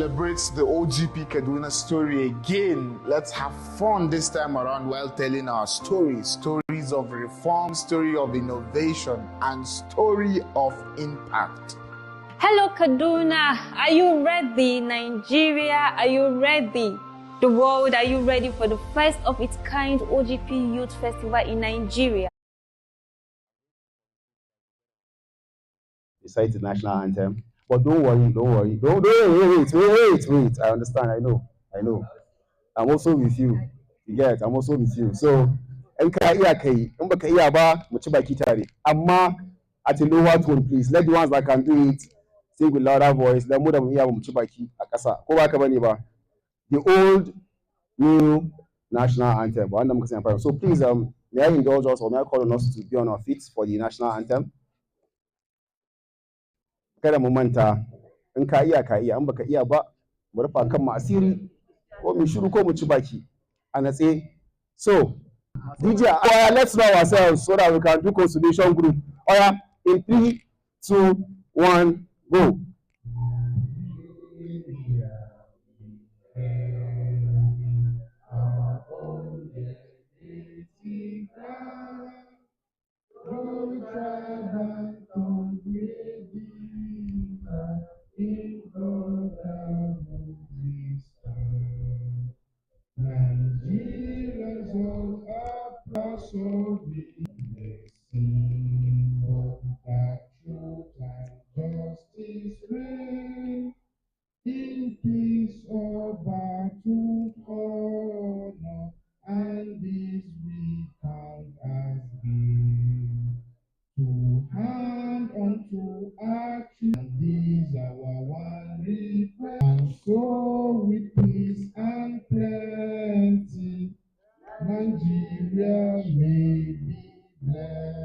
celebrates the Ogp Kaduna story again. Let's have fun this time around while telling our stories. Stories of reform, story of innovation, and story of impact. Hello Kaduna, are you ready? Nigeria, are you ready? The world, are you ready for the first of its kind Ogp Youth Festival in Nigeria? Recite the national anthem. But don't worry. Wait. I understand. I know. I'm also with you. You get? I'm also with you. So, Amma at a lower tone, please. Let the ones that can do it sing with louder voice. The old, new national anthem. So please, may I indulge us or may I call on us to be on our feet for the national anthem? Kada mu manta in ka iya in baka iya ba mu rufa kan mu asiri ko mu shiru ko mu ci baki a natse. So DJ, let's know ourselves so that we can do consolidation group. In 3, 2, 1, go. Nigerians all are so that truth and justice reign in peace or battle honor, and this we count as gain. To hand unto action, and these our one request, and so with peace and plenty, Nigeria may be blessed.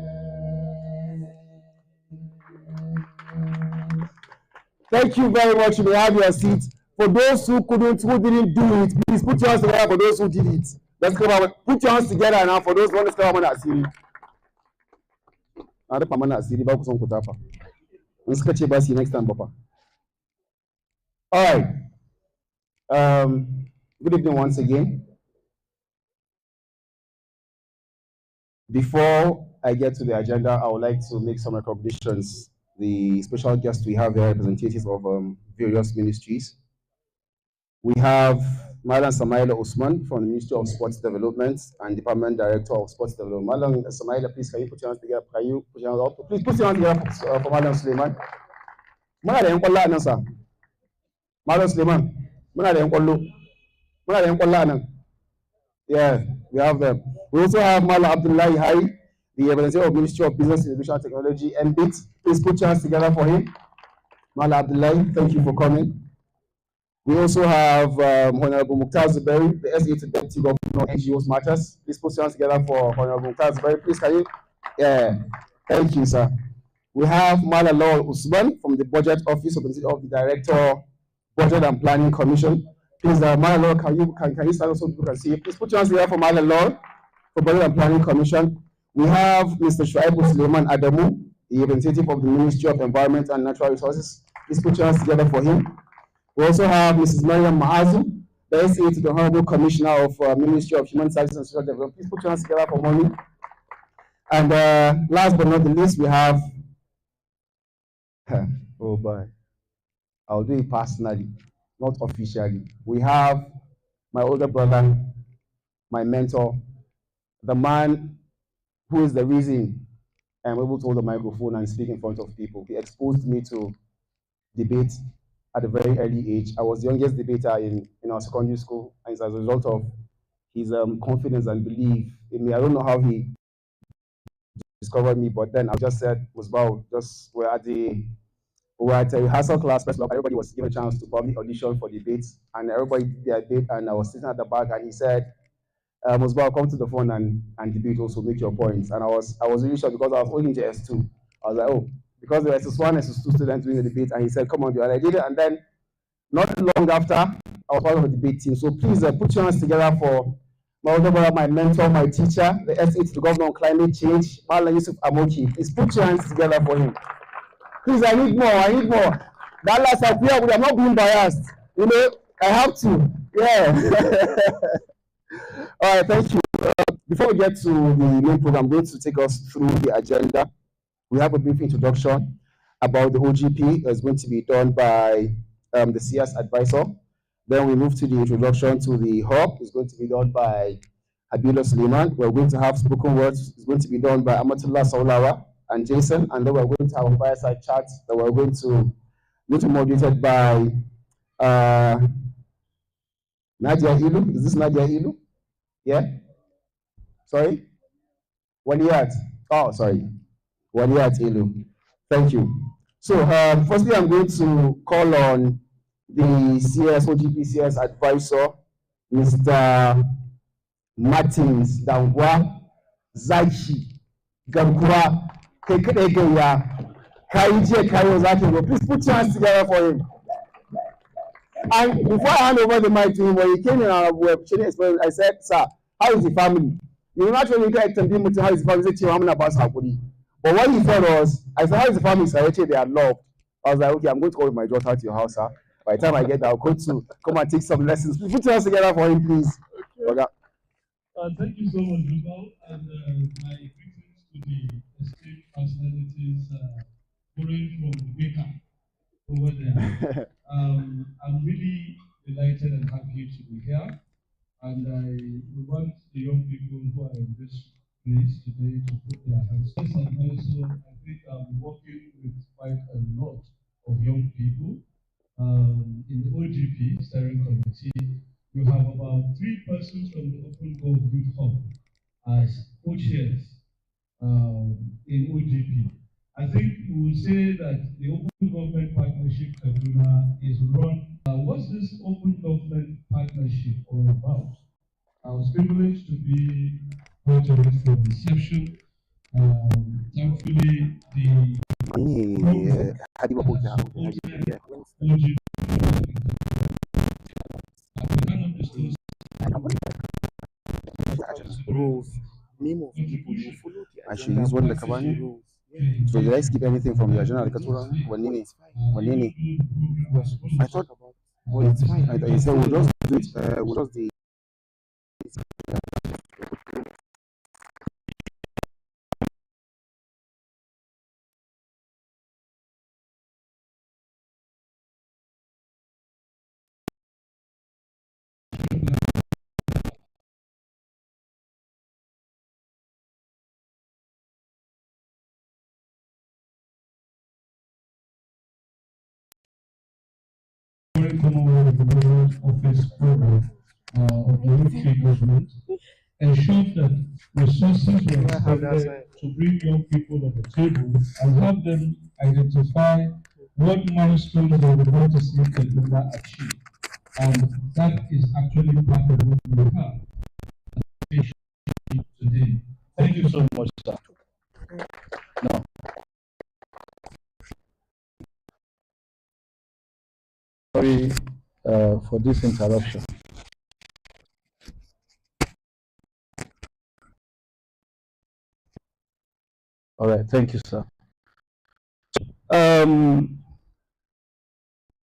Thank you very much. You may have your seat. For those who didn't do it, please put your hands together for those who did it. Let's come out. Put your hands together now for those who want to come out. Next time, Papa. All right. Good evening once again. Before I get to the agenda, I would like to make some recognitions. The special guests we have here, representatives of various ministries. We have Madam Samaila Usman from the Ministry of Sports Development and Department Director of Sports Development. Madam Samaila, please, can you put your hands together? Can you put your hands up? Please put your hands together for Madam Suleiman. Madam Suleiman. Yeah, we have them. We also have Mala Abdullahi Hai, the representative of Ministry of Business, Innovation and Technology, MBIT. Please put your hands together for him. Mala Abdullahi, thank you for coming. We also have Honorable Mukhtar Zuberi, the SA to Deputy Governor of NGOs Matters. Please put your hands together for Honorable Mukhtar Zuberi. Please, can you? Yeah, thank you, sir. We have Mala Lawal Usman from the Budget Office of the Director, Budget and Planning Commission. Please, Mala Lawal, can you stand up so people can see you? Please put your hands together for Mala Lawal, for Budget and Planning Commission. We have Mr. Shuaibu Suleiman Adamu, the representative of the Ministry of Environment and Natural Resources. Please put your hands together for him. We also have Mrs. Mariam Maazu, the SA to the Honorable Commissioner of Ministry of Human Services and Social Development. Please put your hands together for Moni. And last but not the least, we have, oh boy, I'll do it personally, not officially. We have my older brother, my mentor, the man who is the reason I'm able to hold the microphone and speak in front of people. He exposed me to debate at a very early age. I was the youngest debater in our secondary school, and it's as a result of his confidence and belief in me. I don't know how he discovered me, but then I just said, Musbao, we're at a rehearsal class, everybody was given a chance to probably audition for debates, and everybody did their debate, and I was sitting at the back, and he said, Musbao, come to the front and debate also, make your points. And I was really shocked because I was only in JS2. I was like, oh, because there were SS1, SS2 students doing the debate, and he said, come on, do it. And I did it, and then not long after, I was part of the debate team. So please put your hands together for my older brother, my mentor, my teacher, the SA to the Governor on Climate Change, Malam Yusuf Amoki. Please put your hands together for him. Please, I need more. That last appeal, we are not being biased. You know, I have to. Yeah. All right, thank you. Before we get to the main program, I'm going to take us through the agenda. We have a brief introduction about the OGP. It's going to be done by the CS advisor. Then we move to the introduction to the hub. It's going to be done by Abdullah Suleiman. We're going to have spoken words. It's going to be done by Amatullah Saulawa and Jason. And then we're going to have a fireside chat that we're going to moderated by Nadia Ilu. Is this Nadia Ilu? Yeah? Sorry? Waliyat. Oh, sorry. Waliyat Ilu. Thank you. So, firstly, I'm going to call on the CS, OGP CS advisor, Mr. Martins Dangwa Zaishi Gamkura Kekedegeya Kaije Kayo Zaki. Please put your hands together for him. And before I hand over the mic to him, when he came in our website, I said, "Sir, how is the family?" You know, actually, you can tell me how is the family. Say, "I'm about Sakuri." But when he told us, I said, "How is the family?" So actually, they are loved. I was like, "Okay, I'm going to call my daughter to your house, sir. By the time I get there, I'll go to come and take some lessons." Please put your hands together for him, please. Okay. Thank you so much, Rubal, and my greetings to the esteemed personalities borrowing from the maker over there. I'm really delighted and happy to be here, and I want the young people who are in this place today to put their hands. Yes, and also, I think I'm working with quite a lot of young people in the OGP steering committee. You have about 3 persons from the Open Gov Youth Hub as co-chairs in OGP. I think we will say that the Open Government Partnership Kaduna is run. What's this Open Government Partnership all about? I was privileged to be part of it from inception. Thankfully, the OGP rules. Name of people you follow. I should use one like Kabani. So did I skip anything from the agenda? Wanini. I thought, well, it's fine. I said we'll just do it. We'll just do it. Office program of the UK government ensured that resources were expended to bring young people on the table and help them identify what milestones they would want to see Kaduna achieve. And that is actually part of what we have today. Thank you so much, sir. Now, sorry for this interruption. All right, thank you, sir.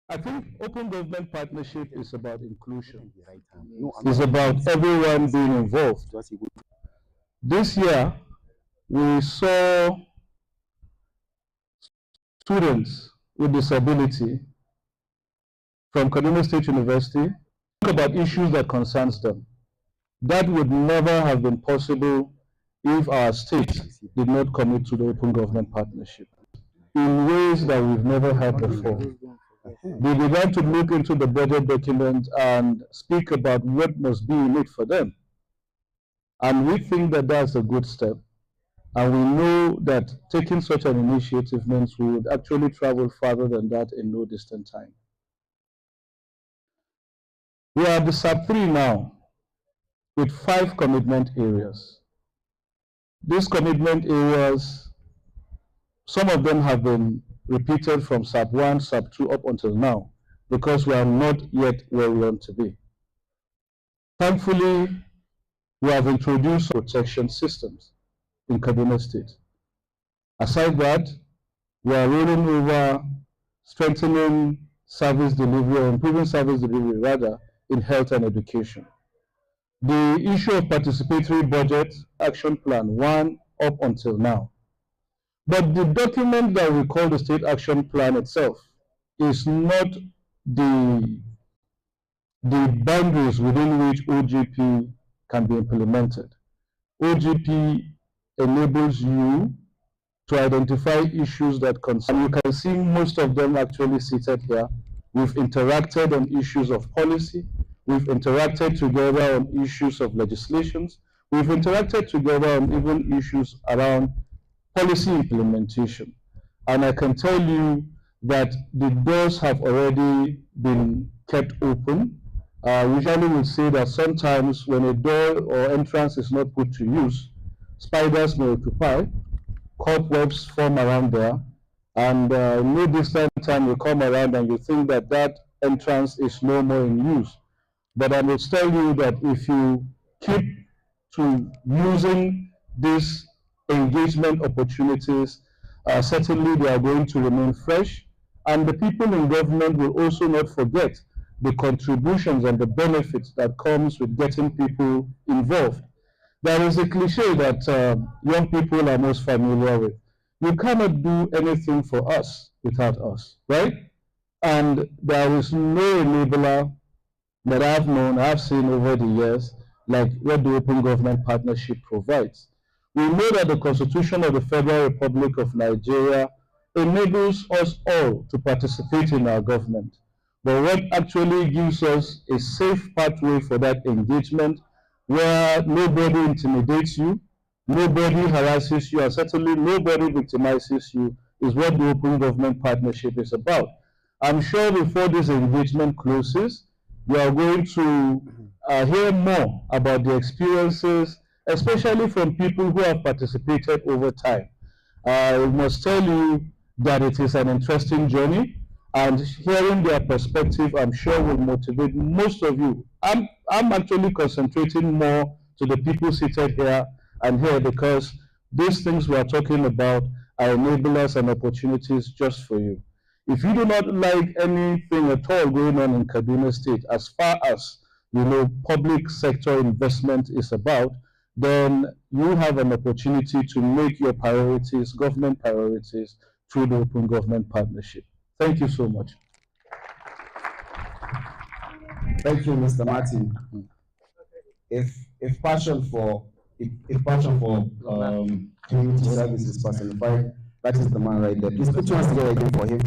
I think open government partnership is about inclusion. It's about everyone being involved. This year, we saw students with disability from Kaduna State University talk about issues that concerns them. That would never have been possible if our state did not commit to the open government partnership in ways that we've never had before. They began to look into the budget document and speak about what must be in it for them. And we think that that's a good step. And we know that taking such an initiative means we would actually travel farther than that in no distant time. We are at the sub 3 now with 5 commitment areas. These commitment areas, some of them have been repeated from sub 1, sub 2 up until now because we are not yet where we want to be. Thankfully, we have introduced protection systems in Kaduna State. Aside that, we are rolling over strengthening service delivery, or improving service delivery rather, in health and education. The issue of participatory budget action plan 1 up until now. But the document that we call the state action plan itself is not the boundaries within which OGP can be implemented. OGP enables you to identify issues that concern. You can see most of them actually seated here. We've interacted on issues of policy. We've interacted together on issues of legislations. We've interacted together on even issues around policy implementation. And I can tell you that the doors have already been kept open. Usually we'll say that sometimes when a door or entrance is not put to use, spiders may occupy, cobwebs form around there, and no distant time will come around and you think that that entrance is no more in use. But I will tell you that if you keep to using these engagement opportunities, certainly they are going to remain fresh, and the people in government will also not forget the contributions and the benefits that comes with getting people involved. There is a cliche that young people are most familiar with. You cannot do anything for us without us, right? And there is no enabler that I've seen over the years, like what the Open Government Partnership provides. We know that the Constitution of the Federal Republic of Nigeria enables us all to participate in our government. But what actually gives us a safe pathway for that engagement, where nobody intimidates you, nobody harasses you, and certainly nobody victimizes you, is what the Open Government Partnership is about. I'm sure before this engagement closes, you are going to hear more about the experiences, especially from people who have participated over time. I must tell you that it is an interesting journey, and hearing their perspective, I'm sure, will motivate most of you. I'm actually concentrating more to the people seated here and here, because these things we are talking about are enablers and opportunities just for you. If you do not like anything at all going on in Kaduna State, as far as public sector investment is about, then you have an opportunity to make your priorities, government priorities, through the Open Government Partnership. Thank you so much. Thank you, Mr. Martin. If passion for community service is personified, that is the man right there. Please put your hands together again for him.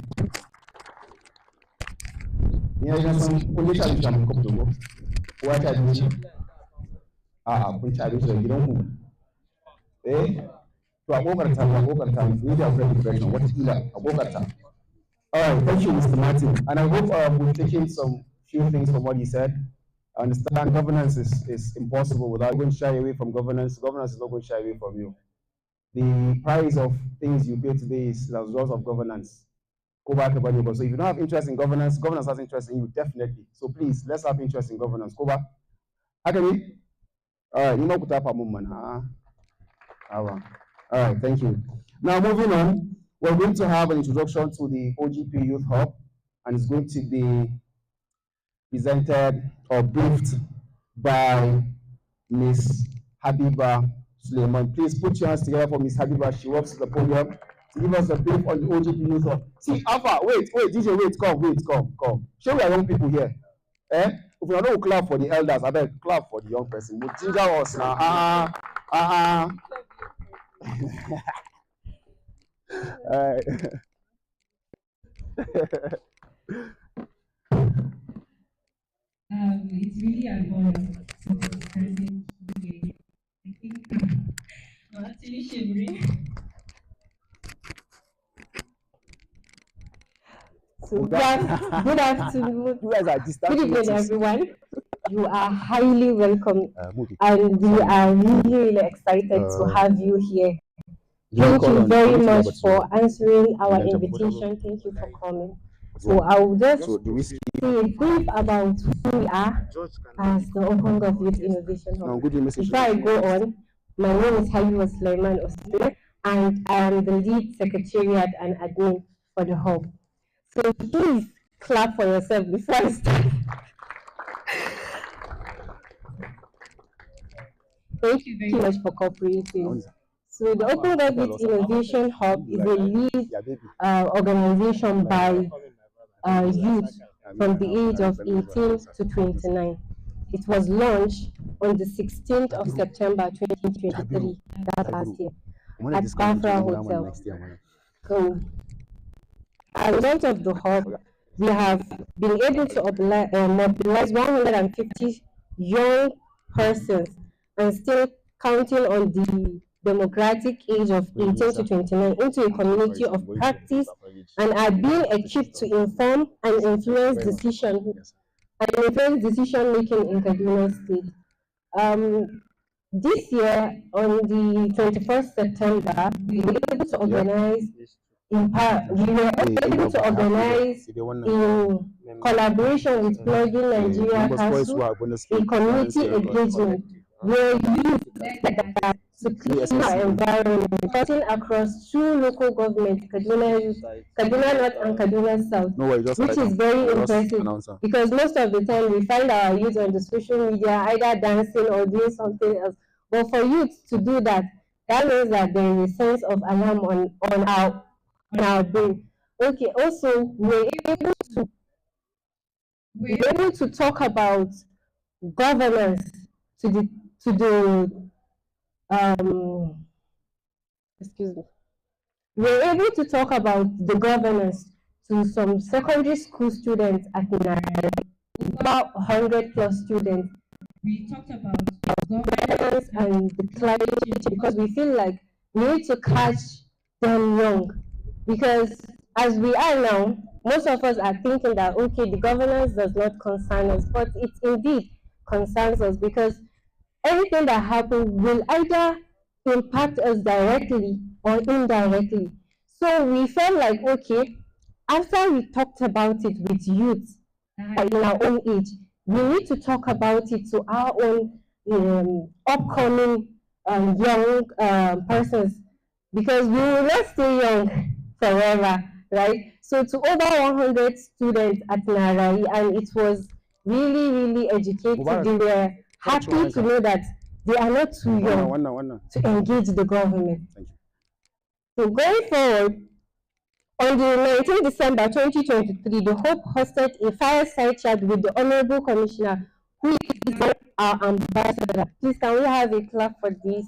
All right, thank you, Mr. Martin. And I hope we've taken some few things from what he said. I understand governance is impossible without going to shy away from governance. Governance is not going to shy away from you. The price of things you pay today is the result of governance. Go back about it. So if you don't have interest in governance, governance has interest in you, definitely. So please, let's have interest in governance. Go back. Akemi? All right, you know what type of movement, huh? All right, thank you. Now moving on, we're going to have an introduction to the OGP Youth Hub, and it's going to be presented or briefed by Ms. Habiba Suleiman. Please put your hands together for Ms. Habiba. She walks to the podium to give us a brief on the OGP Youth Hub. See, Alpha, wait, DJ, come. Show we are young people here. If we are not clap for the elders, I beg clap for the young person. But ginger us now. It's really an honor to be standing today. I think I'm actually shivering. So good afternoon. Good evening, everyone. You are highly welcome, and we are really excited to have you here. Thank you very much for answering our invitation. Thank you for coming. So I will just say a brief about who we are as the Open Government Innovation Hub. Before I go on, my name is Habiba Suleiman Osman, and I am the lead secretariat and admin for the hub. So please clap for yourself before I start. Thank you very much for cooperating. So the Open Government Innovation Hub is a lead organization by youth from the age of 18 to 29. It was launched on the 16th of September 2023, that's last year, at Bafra Hotel. So, as a result of the hub, we have been able to mobilize 150 young persons and still counting on the democratic age of 18 to 29 into a community of practice and are being equipped to inform and influence decision making in Kaduna State. This year, on the 21st September, we were able to organize in collaboration with Plugging Nigeria Council, a community engagement where youth to clean our environment, cutting across 2 local governments, Kaduna North and Kaduna South, which is very impressive because most of the time we find our youth on the social media either dancing or doing something else. But for youth to do that, that means that there is a sense of alarm on our brain. Okay, also we're able to talk about governance to the excuse me. We're able to talk about the governance to some secondary school students at Nigeria, about 100 plus students. We talked about governance and the climate change because we feel like we need to catch them young. Because as we are now, most of us are thinking that, okay, the governance does not concern us, but it indeed concerns us because everything that happens will either impact us directly or indirectly. So we felt like, okay, after we talked about it with youth in our own age, we need to talk about it to our own upcoming young persons because we will not stay young forever, right? So to over 100 students at Narai, and it was really, really educated. They were happy to know that they are not too young to engage the government. So going forward, on the 19th December 2023, the Hope hosted a fireside chat with the Honorable Commissioner, who is our ambassador. Please, can we have a clap for this?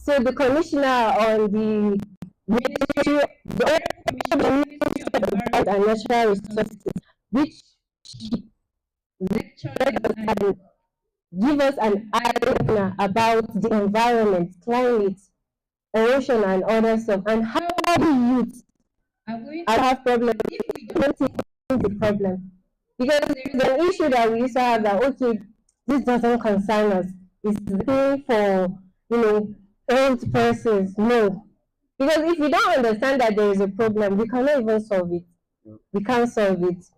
So the Commissioner on the Ministry of and Natural Resources, which lectured and give us an eye-opener about the environment, climate, erosion, and other stuff, and how the youth have problems if we don't take the problem. Because there is an issue that we used to have that, okay, this doesn't concern us. It's the thing for, old persons. No. Because if we don't understand that there is a problem, we cannot even solve it. We can't solve it.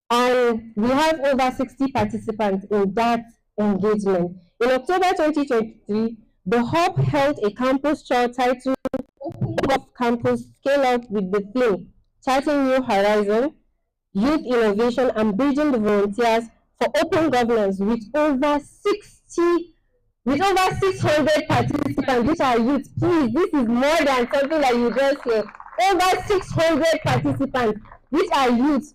And we have over 60 participants in that engagement. In October 2023, the Hub held a campus tour titled Open Gov Campus Scale Up with the theme Charting New Horizon, Youth Innovation and Bridging the Volunteers for Open Governance with over 600 participants, which are youth. Please, this is more than something that you just hear. Over 600 participants, which are youth.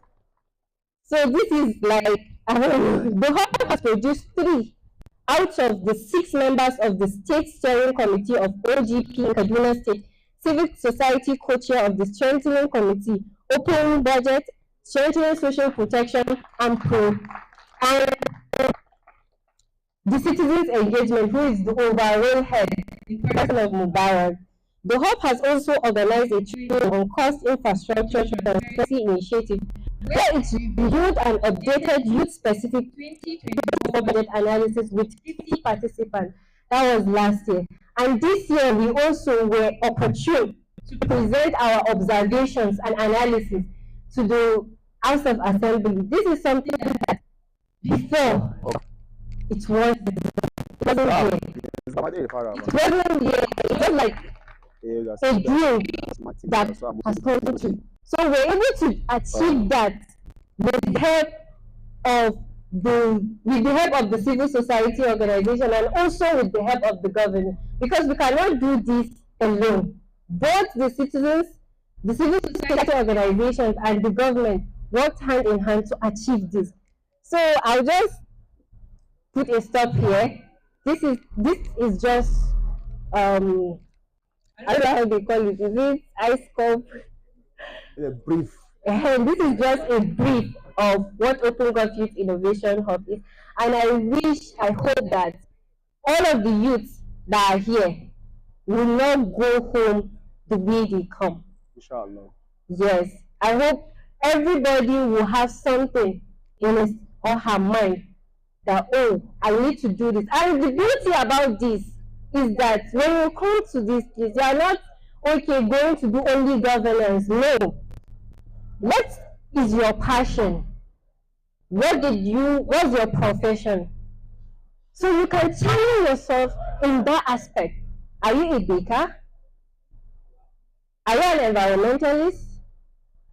So this is like, I don't know, the Hub has produced 3 out of the 6 members of the State Steering Committee of OGP in Kaduna State, Civic Society Co-Chair of the Strengthening Committee, Open Budget, Strengthening Social Protection, and the Citizens Engagement, who is the overall head in person of Mubarak. The Hub has also organized a training on cost infrastructure transparency initiative, where it reviewed and updated youth-specific 2024 budget analysis with 50 participants. That was last year. And this year, we also were opportune to present our observations and analysis to the House of Assembly. This is something that before it wasn't there. It wasn't there. It was like a dream that has come true. So we're able to achieve that with the help of the civil society organization and also with the help of the government, because we cannot do this alone. Both the citizens, the civil society organizations, and the government worked hand in hand to achieve this. So I'll just put a stop here. This is just I don't know how they call it. Is it ice cup? A brief. This is just a brief of what Ogp Youth Innovation Hub is, and I hope that all of the youths that are here will not go home the way they come. Inshallah. Yes, I hope everybody will have something in his or her mind that, oh, I need to do this. And the beauty about this is that when you come to this place, you are not going to do only governance. No. What is your passion? What's your profession? So you can channel yourself in that aspect. Are you a baker? Are you an environmentalist?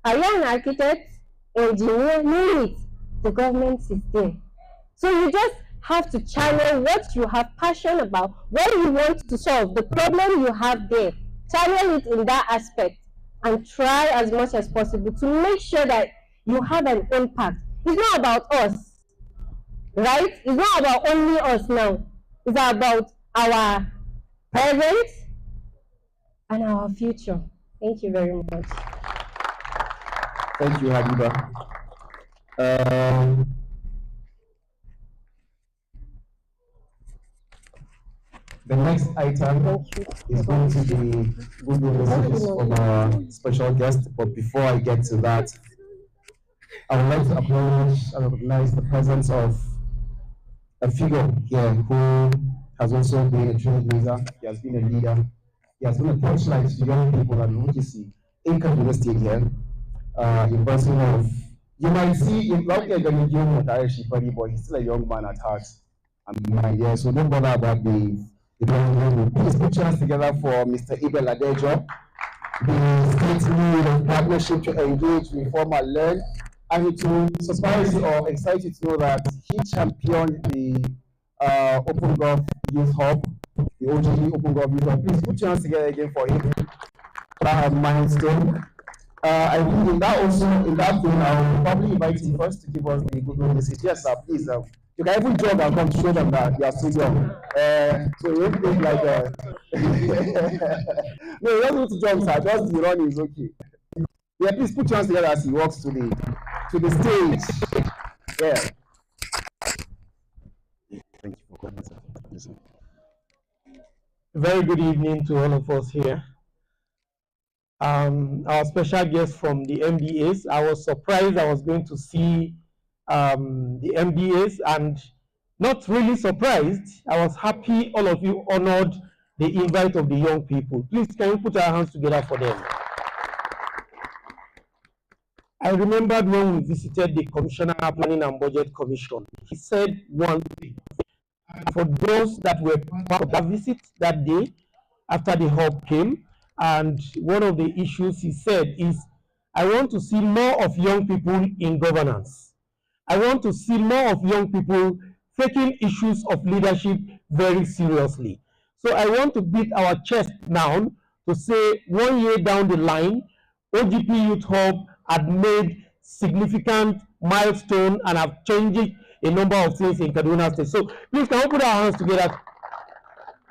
Are you an architect, engineer? Name it. The government is there. So you just have to channel what you have passion about, what you want to solve, the problem you have there. Channel it in that aspect and try as much as possible to make sure that you have an impact. It's not about us, right? It's not about only us now. It's about our present and our future. Thank you very much. Thank you, Habiba. The next item is going to be good messages from our special guest. But before I get to that, I would like to acknowledge and recognize the presence of a figure here who has also been a trailblazer. He has been a leader. He has been a torchlight to young people at UGC in Kaduna State here. In person of, you might see him out there going to but he's still a young man at heart. Yeah, so don't bother about the please put your hands together for Mr. Ibel Adejo, the state lead of partnership to engage, reform, and learn. And it will surprise you or excite you to know that he championed the Ogp Youth Hub, the Ogp Youth Hub. Please put your hands together again for him. Milestone. I think in that thing, I'll probably invite him first to give us the good message. Yes, sir, please. You can even jog and come to show them that you are still young. So you don't think like no, you don't need to jump, sir. Just the run is okay. Yeah, please put your hands together as he walks to the stage. Yeah. Thank you for coming, sir. Yes, sir. Very good evening to all of us here. Our special guest from the MBAs. I was surprised I was going to see the MBAs, and not really surprised. I was happy all of you honored the invite of the young people. Please, can you put our hands together for them? I remembered when we visited the Commissioner Planning and Budget Commission, he said one thing. For those that were part of that visit that day, after the hub came, and one of the issues he said is, I want to see more of young people in governance. I want to see more of young people taking issues of leadership very seriously. So I want to beat our chest down to say 1 year down the line, Ogp Youth Hub had made significant milestone and have changed a number of things in Kaduna State. So please, can we put our hands together?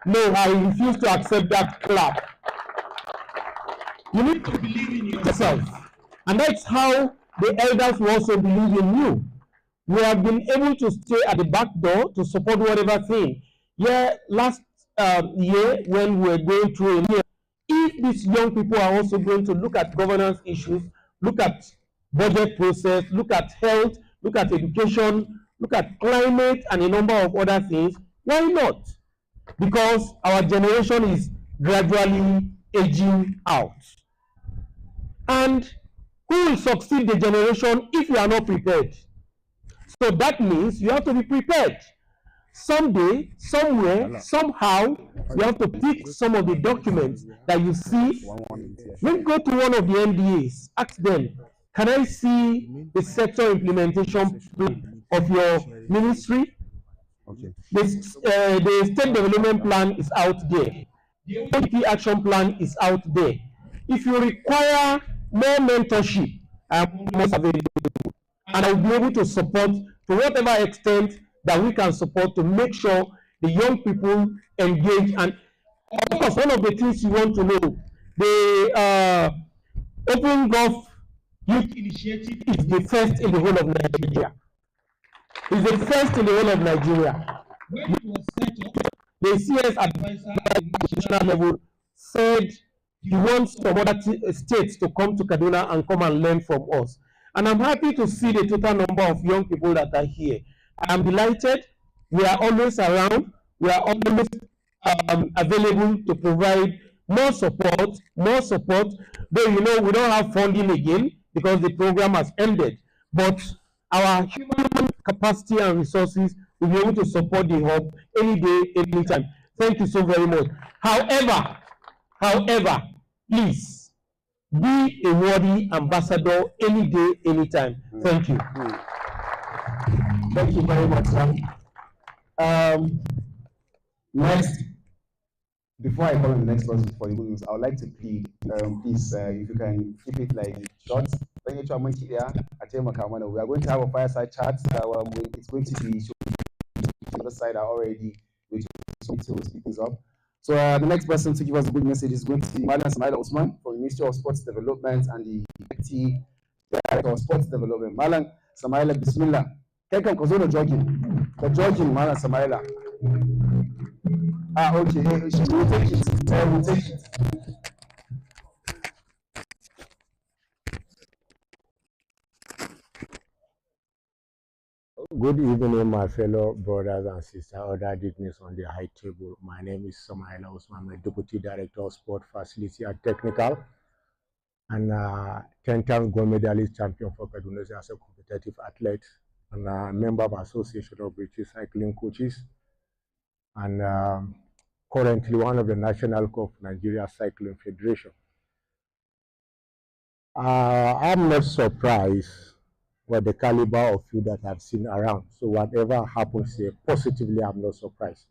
No, I refuse to accept that clap. You need to believe in yourself. And that's how the elders will also believe in you. We have been able to stay at the back door to support whatever thing. Yeah, last year when we were going through a year, if these young people are also going to look at governance issues, look at budget process, look at health, look at education, look at climate and a number of other things, why not? Because our generation is gradually aging out. And who will succeed the generation if you are not prepared? So that means you have to be prepared. someday, somewhere, somehow, you have to pick some of the documents that you see. Then go to one of the NDAs, ask them, can I see the sector implementation plan of your ministry? Okay. The state development plan is out there. The OGP action plan is out there. If you require more mentorship, I'm most available, and I'll be able to support to whatever extent that we can support to make sure the young people engage. And of course, one of the things you want to know, the Open Gulf Youth Initiative is the first in the whole of Nigeria. It's the first in the whole of Nigeria. When it was set up, the CS advisor at the national level said he wants some other states to come to Kaduna and come and learn from us. And I'm happy to see the total number of young people that are here. I'm delighted. We are always around. We are always available to provide more support. Though, you know, we don't have funding again because the program has ended. But our human capacity and resources will be able to support the hub any day, anytime. Thank you so very much. However, please be a worthy ambassador any day, anytime. Thank you. Thank you very much, sir. Next, before I call on the next person for the good news, I would like to plead, please, if you can keep it like short. We are going to have a fireside chat. It's going to be the other side are already waiting to speak things up. So the next person to give us a good message is going to be Madam Samaila Usman from the Ministry of Sports Development and the Deputy Director of Sports Development. Madam Samaila, Bismillah. Take on Kozono jogging. The jogging, Madam Samaila. Okay. We'll take it. We'll take it. Good evening, my fellow brothers and sisters, other dignitaries on the high table. My name is Samaila Usman. I'm a Deputy Director of Sport Facility and Technical, and 10-time gold medalist champion for Kaduna State as a competitive athlete, and a member of Association of British Cycling Coaches, and currently one of the National of Nigeria Cycling Federation. I'm not surprised with the caliber of you that I've seen around. So whatever happens here, positively, I'm not surprised.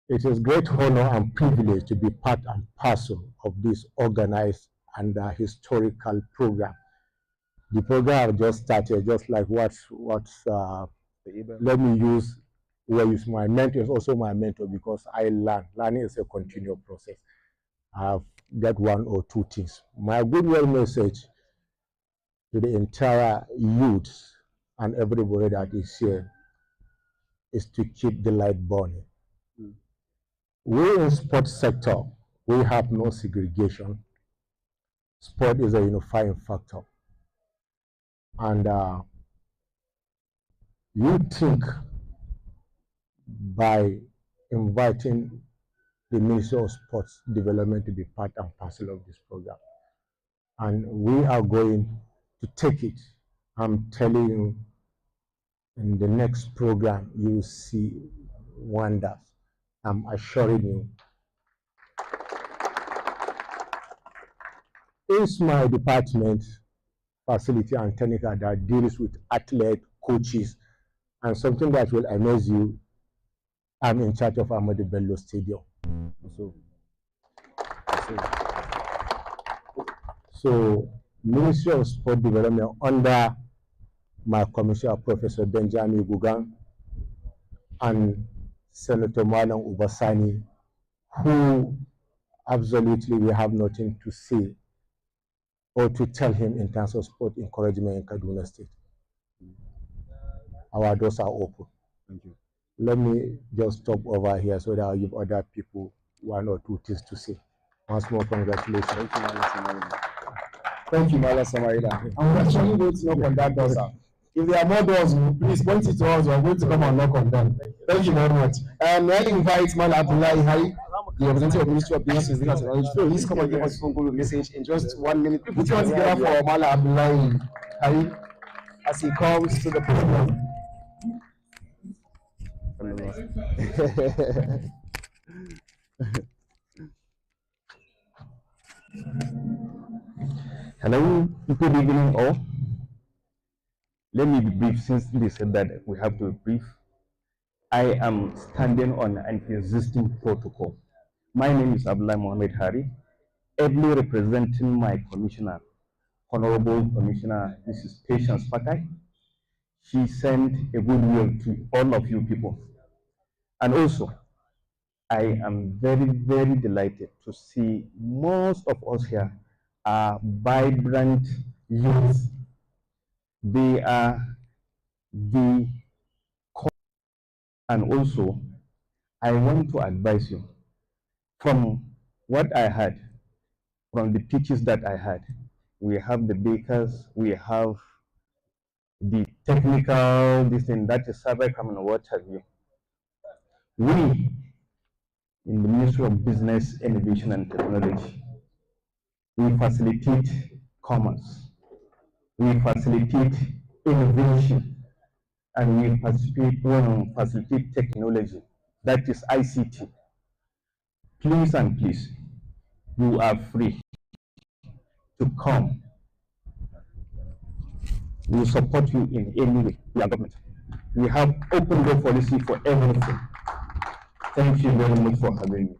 It is great honor and privilege to be part and parcel of this organized and historical program. The program just started, just like let me use my mentor is also my mentor, because I learn. Learning is a continual process. I've got one or two things. My goodwill message to the entire youth and everybody that is here is to keep the light burning. We in sports sector, we have no segregation. Sport is a unifying factor. And you think by inviting the Ministry of Sports Development to be part and parcel of this program, and we are going to take it. I'm telling you, in the next program, you will see wonders. I'm assuring you. It's my department, facility and technical, that deals with athlete, coaches, and something that will amaze you, I'm in charge of Ahmadu Bello Stadium. So Ministry of Sport Development under my commissioner, Professor Benjamin Gugan, and Senator Malam Ubasani, who absolutely we have nothing to say or to tell him in terms of sport encouragement in Kaduna State. Our doors are open. Thank you. Let me just stop over here so that I'll give other people one or two things to say. Once more, congratulations. Thank you, Mala Samaila. I'm actually going to knock on that door, sir. If there are more doors, please point it to us. We're going to come and knock on them. Thank you very much. And I invite Mala Abdullahi Hari, the representative of the Ministry of Business and Technology. Please come and give us a good message in just 1 minute. Put your hands together for Mala Abdullahi Hari as he comes to the program. Hello, good evening all. Let me be brief since they said that we have to be brief. I am standing on an existing protocol. My name is Abdullah Mohammed Hari, ably representing my commissioner, Honorable Commissioner Mrs. Patience Pakai. She sent a goodwill to all of you people. And also, I am very, very delighted to see most of us here are vibrant youth. They are the core. And also, I want to advise you from what I heard, from the pitches that I had. We have the bakers, we have the technical, this thing that is cyber criminal, what have you. We in the Ministry of Business, Innovation and Technology, we facilitate commerce, we facilitate innovation, and we facilitate technology, that is ICT. Please and please, you are free to come. We will support you in any way, we are government. We have open door policy for everything. Thank you very much for having me.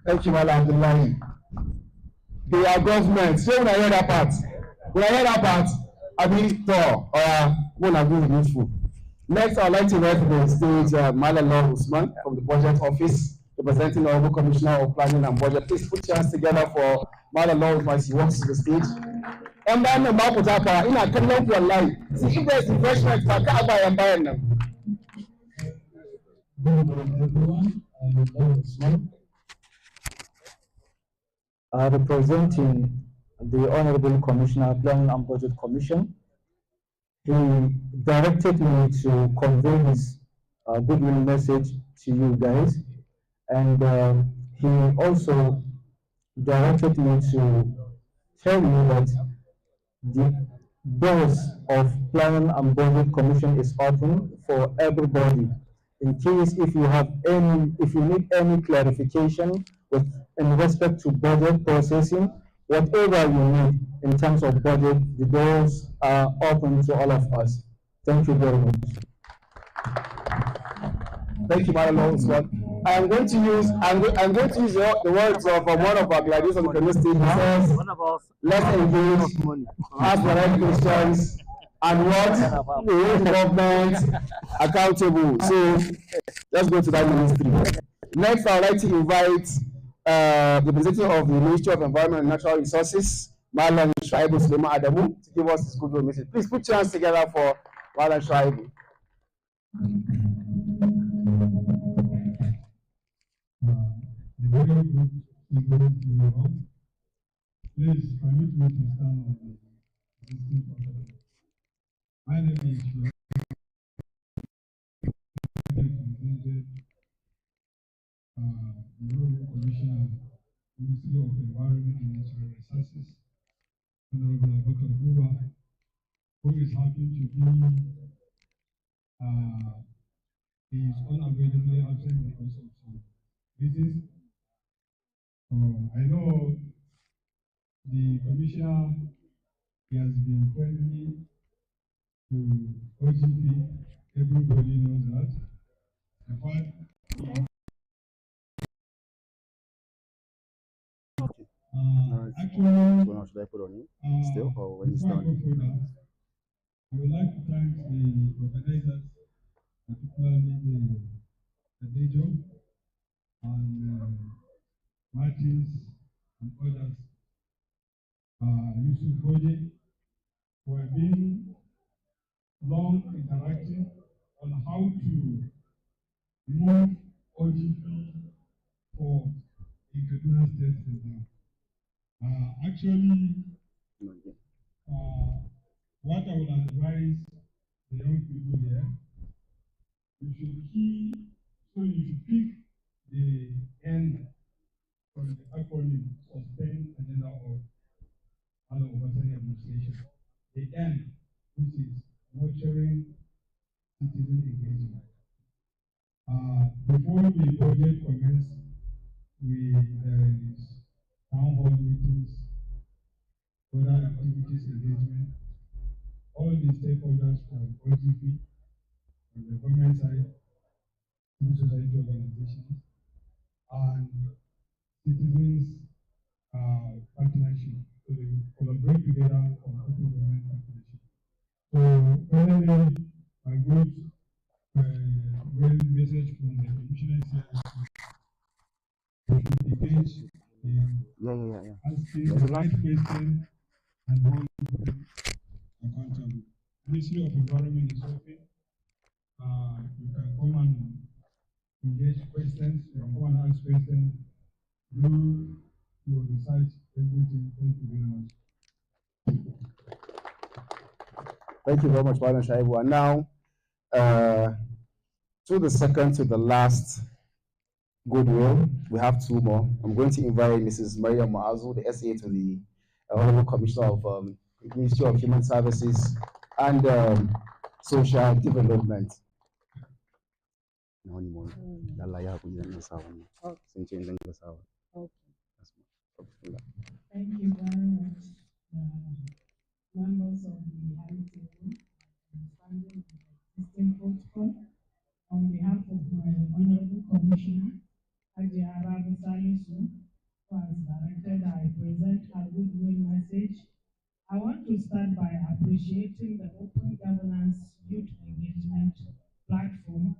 Thank you, Madam Abdullahi. They are government. So when I hear that part, I mean, when I go useful. Next, I'd like to invite to the stage Malalong Usman from the Budget Office, representing the Honorable Commissioner of Planning and Budget. Please put your hands together for Malalong Usman as he walks to the stage. And then in a kingdom for life. See if there's refreshment for Kaaba environment. Good evening, everyone. I'm Malalong Usman. Representing the Honorable Commissioner, Planning and Budget Commission. He directed me to convey his goodwill message to you guys, and he also directed me to tell you that the doors of Planning and Budget Commission is open for everybody. In case if you need any clarification in respect to budget processing, whatever you need in terms of budget, the doors are open to all of us. Thank you very much. Thank you, Madam Usman. I'm going to use the words of one of our graduates on the Kaduna State. He says, let's engage, ask the right questions, and what the government accountable. So let's go to that ministry. Next, I would like to invite the representative of the Ministry of Environment and Natural Resources, Malam Shaibu Sulema Adamu, to give us his goodwill message. Please put your hands together for Malam Shaibu. Very good evening to you all. Please permit me to stand on the existing protocol. My name is the Honorable Commissioner, Ministry of Environment and Natural Resources, Honorable Ogp Kaduna, who is happy to be he is unavoidably absent because of some reasons. I know the commissioner, he has been friendly to OGP. Everybody knows that. In fact, actually, Should I put on you still, or when it's before I done? go further, I would like to thank the organizers, particularly the DEJO and Martins and others, Yusuf Boje, who have been long interacting on how to move OGP forward in Kaduna State and down. Actually, what I would advise the young people here, you should pick the end from the acronym Sustain Agenda of Oversight Administration. The end, which is nurturing citizen engagement. Before the project commences, there is town hall meetings, other activities engagement. All the stakeholders from OGP, from the government side, civil society organizations, and citizens partnership. So they collaborate together on open government partnership. So finally, I got a message from the commissioner the page asking the right question and hold accountable. Ministry of Environment is open. You can come and engage questions, you can come and ask questions, do your research, everything. Thank you very much. Thank you very much, Madam Shaibu. And now, to the second to the last goodwill, we have two more. I'm going to invite Mrs. Maria Maazu, the SA to the Honorable Commissioner of Ministry of Human Services and Social Development. Thank you very much, members of the high table, understanding the existing protocol. On behalf of my Honorable Commissioner, Haji Arabu Salisu, who has directed I present a goodwill message. I want to start by appreciating the Open Governance Youth Engagement platform